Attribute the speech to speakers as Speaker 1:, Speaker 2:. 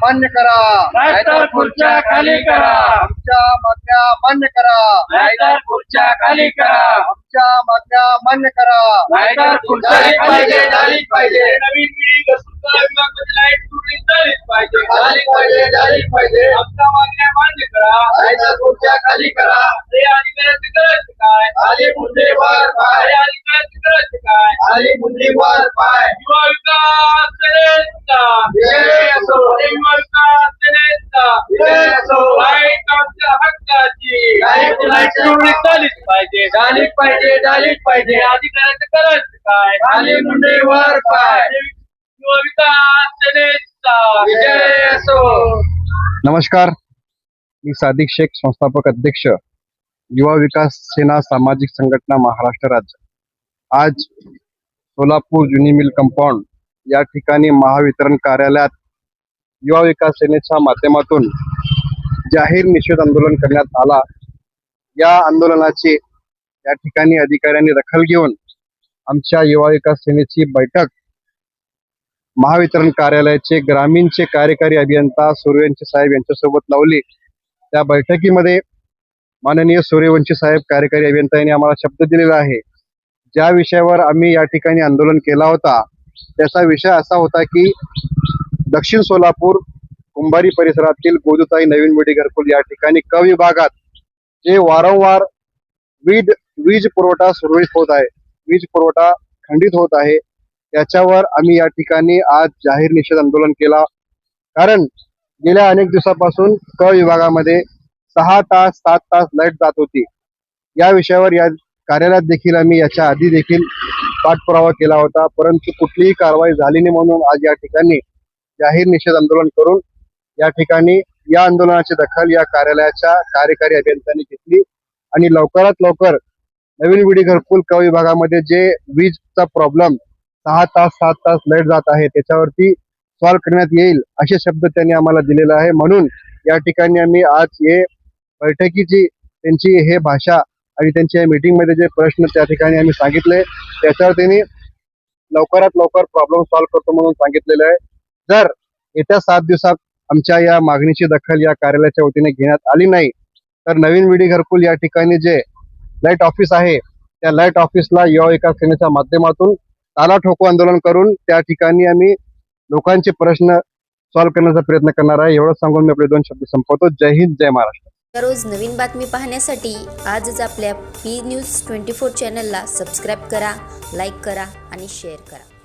Speaker 1: मान्य करा,
Speaker 2: नाहीतर खुर्च्या खाली करा,
Speaker 1: आमच्या मागण्या मान्य करा,
Speaker 2: नाहीतर खुर्च्या खाली करा,
Speaker 1: आमच्या मागण्या मान्य करा,
Speaker 2: नाहीतर खुर्च्या
Speaker 1: झालीच पाहिजे,
Speaker 2: खाली
Speaker 1: झालीच पाहिजे,
Speaker 2: नवीन पिढी घसरता विभागाची लाईट तुटली झालीच पाहिजे,
Speaker 1: झालीच पाहिजे, झालीच पाहिजे,
Speaker 2: आमच्या मागण्या मान्य करा,
Speaker 1: नाहीतर खुर्च्या खाली करा,
Speaker 2: हे अधिकाराची गरज काय,
Speaker 1: आली मुंडीवर पाय,
Speaker 2: हे अधिकाराची गरज काय,
Speaker 1: आली मुंडीवर पाय,
Speaker 2: युवा विकास सेनेचा
Speaker 1: विजय असो,
Speaker 2: युवा विकास सेनेचा
Speaker 1: विजय असो,
Speaker 2: लाईट आमच्या हक्काची
Speaker 1: लाईट
Speaker 2: तुटली झालीच पाहिजे,
Speaker 1: झालीच पाहिजे, झालीच पाहिजे,
Speaker 2: हे अधिकाराची गरज काय,
Speaker 1: आली मुंडीवर पाय,
Speaker 2: युवा विकास सेनेचा
Speaker 1: विजय असो.
Speaker 3: नमस्कार, मी सादिक शेख, संस्थापक अध्यक्ष, युवा विकास सेना सामाजिक संघटना महाराष्ट्र राज्य. आज सोलापूर जुनी मिल कंपाऊंड या ठिकाणी महावितरण कार्यालयात युवा विकास सेनेच्या माध्यमातून जाहीर निषेध आंदोलन करण्यात आला. या आंदोलनाची या ठिकाणी अधिकाऱ्यांनी दखल घेऊन आमच्या युवा विकास सेनेची बैठक महावितरण कार्यालयाचे ग्रामीणचे कार्यकारी अभियंता सूर्यवंशी साहेब यांच्यासोबत लावली. त्या बैठकीमध्ये माननीय सूर्यवंशी साहेब कार्यकारी अभियंता यांनी आम्हाला शब्द दिलेला आहे. ज्या विषयावर आम्ही या ठिकाणी आंदोलन केला होता त्याचा विषय असा होता की दक्षिण सोलापूर कुंभारी परिसरातील गोदूताई नवीन मोठी घरकुल या ठिकाणी क विभागात जे वारंवार वीज पुरवठा सुरळीत होत आहे, वीज पुरवठा खंडित होत आहे, त्याच्यावर आम्ही या ठिकाणी आज जाहीर निषेध आंदोलन केला. कारण गेल्या अनेक दिवसापासून क विभागामध्ये 6 तास 7 तास लाईट जात होती. या विषयावर या कार्यालयात देखील आम्ही याच्या आधी देखील पाठपुरावा केला होता, परंतु कुठलीही कारवाई झाली नाही. म्हणून आज या ठिकाणी जाहीर निषेध आंदोलन करून या ठिकाणी या आंदोलनाची दखल या कार्यालयाच्या कार्यकारी अभियंत्यांनी घेतली आणि लवकरात लवकर नवीन विडी घरकुल क विभागामध्ये जे वीजचा प्रॉब्लेम 6 तास 7 तास लाईट जात आहे त्याच्यावरती सॉल्व्ह करण्यात येईल असे शब्द त्यांनी आम्हाला दिलेला आहे. म्हणून या ठिकाणी आम्ही आज हे बैठकीची त्यांची हे भाषा आणि त्यांच्या मीटिंग मध्ये जे प्रश्न त्या ठिकाणी आम्ही सांगितले त्याच्यावर त्यांनी लवकरात लवकर प्रॉब्लेम सॉल्व्ह करतो म्हणून सांगितलेलं आहे. जर येत्या 7 दिवसात आमच्या या मागणीची दखल या कार्यालयाच्या वतीने घेण्यात आली नाही तर नवीन विडी घरकुल या ठिकाणी जे लाईट ऑफिस आहे त्या लाईट ऑफिसला युवा विकास सेनेच्या माध्यमातून ताला ठोको आंदोलन करून त्या ठिकाणी आम्ही लोकांचे प्रश्न सॉल्व्ह करण्याचा प्रयत्न करणार आहे. एवढं सांगून मी आपले 2 शब्द संपवतो. जय हिंद, जय महाराष्ट्र.
Speaker 4: दररोज नवीन बातमी पाहण्यासाठी आजच आपल्या पी न्यूज 24 चॅनलला सबस्क्राईब करा, लाईक करा आणि शेअर करा.